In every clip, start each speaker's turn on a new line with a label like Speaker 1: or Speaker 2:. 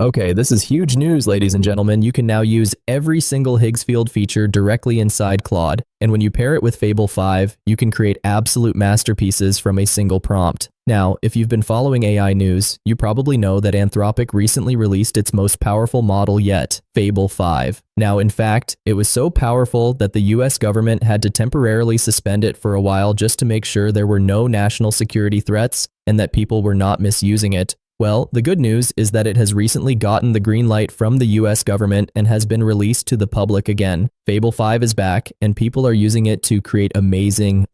Speaker 1: Okay, this is huge news, ladies and gentlemen. You can now use every single Higgsfield feature directly inside Claude, and when you pair it with Fable 5, you can create absolute masterpieces from a single prompt. Now, if you've been following AI news, you probably know that Anthropic recently released its most powerful model yet, Fable 5. Now, in fact, it was so powerful that the US government had to temporarily suspend it for a while just to make sure there were no national security threats and that people were not misusing it. Well, the good news is that it has recently gotten the green light from the US government and has been released to the public again. Fable 5 is back, and people are using it to create amazing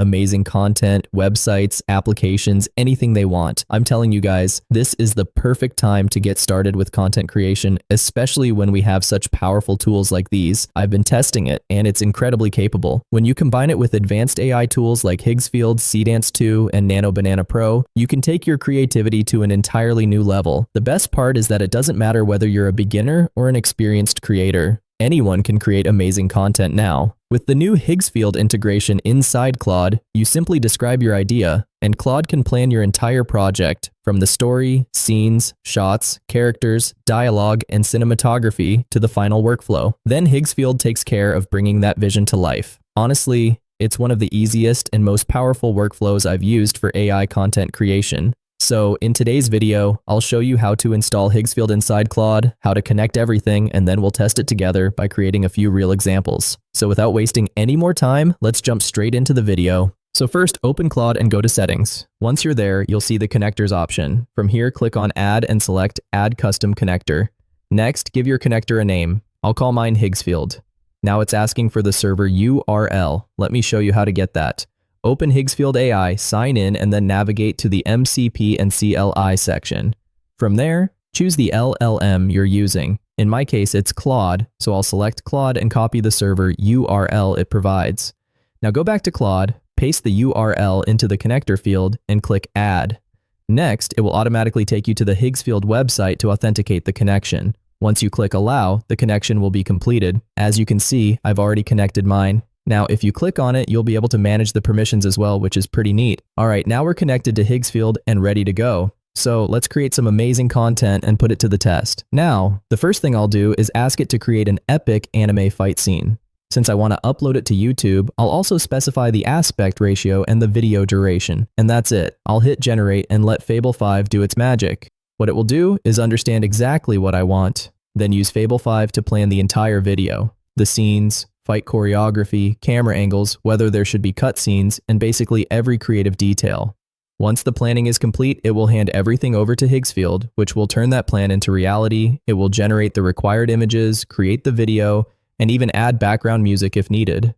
Speaker 1: content, websites, applications, anything they want. I'm telling you guys, this is the perfect time to get started with content creation, especially when we have such powerful tools like these. I've been testing it, and it's incredibly capable. When you combine it with advanced AI tools like Higgsfield, Seedance 2, and Nano Banana Pro, you can take your creativity to an entirely new level. The best part is that it doesn't matter whether you're a beginner or an experienced creator. Anyone can create amazing content now. With the new Higgsfield integration inside Claude, you simply describe your idea, and Claude can plan your entire project, from the story, scenes, shots, characters, dialogue, and cinematography to the final workflow. Then Higgsfield takes care of bringing that vision to life. Honestly, it's one of the easiest and most powerful workflows I've used for AI content creation. So in today's video, I'll show you how to install Higgsfield inside Claude, how to connect everything, and then we'll test it together by creating a few real examples. So without wasting any more time, let's jump straight into the video. So first, open Claude and go to Settings. Once you're there, you'll see the Connectors option. From here, click on Add and select Add Custom Connector. Next, give your connector a name. I'll call mine Higgsfield. Now it's asking for the server URL. Let me show you how to get that. Open Higgsfield AI, sign in, and then navigate to the MCP and CLI section. From there, choose the LLM you're using. In my case, it's Claude, so I'll select Claude and copy the server URL it provides. Now go back to Claude, paste the URL into the connector field, and click Add. Next, it will automatically take you to the Higgsfield website to authenticate the connection. Once you click Allow, the connection will be completed. As you can see, I've already connected mine. Now, if you click on it, you'll be able to manage the permissions as well, which is pretty neat. All right, now we're connected to Higgsfield and ready to go. So let's create some amazing content and put it to the test. Now, the first thing I'll do is ask it to create an epic anime fight scene. Since I want to upload it to YouTube, I'll also specify the aspect ratio and the video duration. And that's it. I'll hit Generate and let Fable 5 do its magic. What it will do is understand exactly what I want, then use Fable 5 to plan the entire video. The scenes, fight choreography, camera angles, whether there should be cutscenes, and basically every creative detail. Once the planning is complete, it will hand everything over to Higgsfield, which will turn that plan into reality. It will generate the required images, create the video, and even add background music if needed.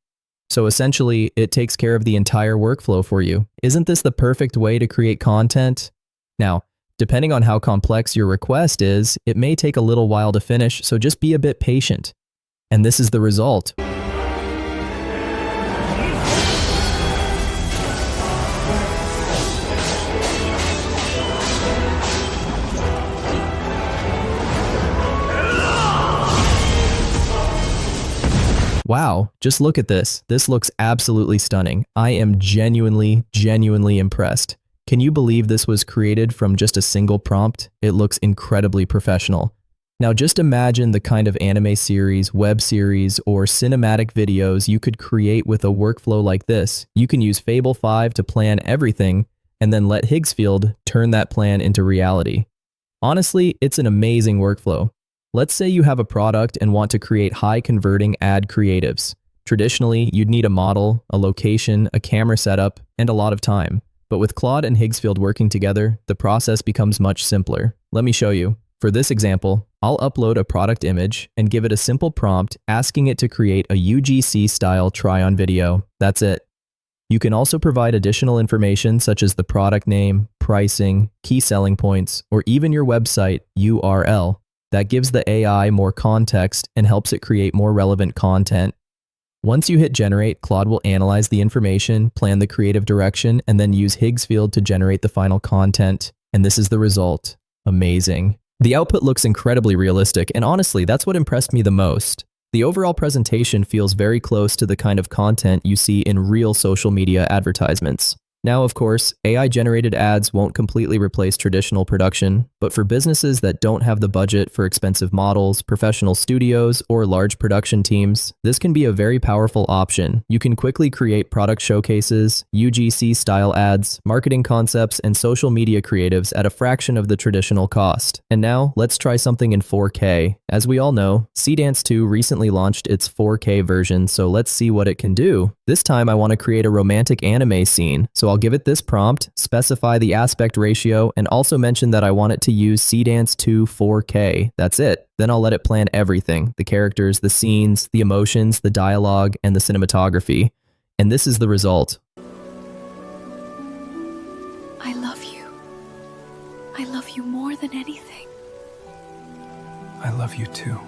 Speaker 1: So essentially, it takes care of the entire workflow for you. Isn't this the perfect way to create content? Now, depending on how complex your request is, it may take a little while to finish, so just be a bit patient. And this is the result. Wow, just look at this. This looks absolutely stunning. I am genuinely impressed. Can you believe this was created from just a single prompt? It looks incredibly professional. Now just imagine the kind of anime series, web series, or cinematic videos you could create with a workflow like this. You can use Fable 5 to plan everything, and then let Higgsfield turn that plan into reality. Honestly, it's an amazing workflow. Let's say you have a product and want to create high-converting ad creatives. Traditionally, you'd need a model, a location, a camera setup, and a lot of time. But with Claude and Higgsfield working together, the process becomes much simpler. Let me show you. For this example, I'll upload a product image and give it a simple prompt asking it to create a UGC-style try-on video. That's it. You can also provide additional information such as the product name, pricing, key selling points, or even your website URL. That gives the AI more context and helps it create more relevant content. Once you hit Generate, Claude will analyze the information, plan the creative direction, and then use Higgsfield to generate the final content. And this is the result. Amazing. The output looks incredibly realistic, and honestly, that's what impressed me the most. The overall presentation feels very close to the kind of content you see in real social media advertisements. Now, of course, AI-generated ads won't completely replace traditional production, but for businesses that don't have the budget for expensive models, professional studios, or large production teams, this can be a very powerful option. You can quickly create product showcases, UGC-style ads, marketing concepts, and social media creatives at a fraction of the traditional cost. And now, let's try something in 4K. As we all know, Seedance 2 recently launched its 4K version, so let's see what it can do. This time I want to create a romantic anime scene, so I'll give it this prompt, specify the aspect ratio, and also mention that I want it to use Seedance 2 4K. That's it. Then I'll let it plan everything, the characters, the scenes, the emotions, the dialogue, and the cinematography. And this is the result.
Speaker 2: I love you. I love you more than anything.
Speaker 3: I love you too.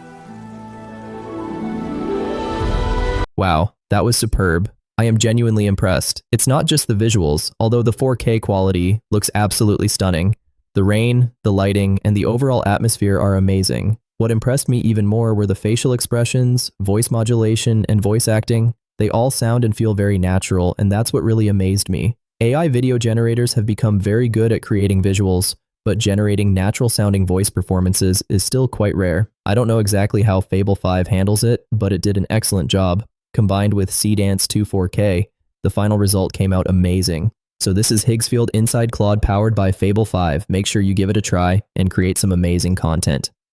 Speaker 1: Wow, that was superb. I am genuinely impressed. It's not just the visuals, although the 4K quality looks absolutely stunning. The rain, the lighting, and the overall atmosphere are amazing. What impressed me even more were the facial expressions, voice modulation, and voice acting. They all sound and feel very natural, and that's what really amazed me. AI video generators have become very good at creating visuals, but generating natural-sounding voice performances is still quite rare. I don't know exactly how Fable 5 handles it, but it did an excellent job. Combined with Seedance 2 4K, the final result came out amazing. So this is Higgsfield Inside Claude powered by Fable 5. Make sure you give it a try and create some amazing content.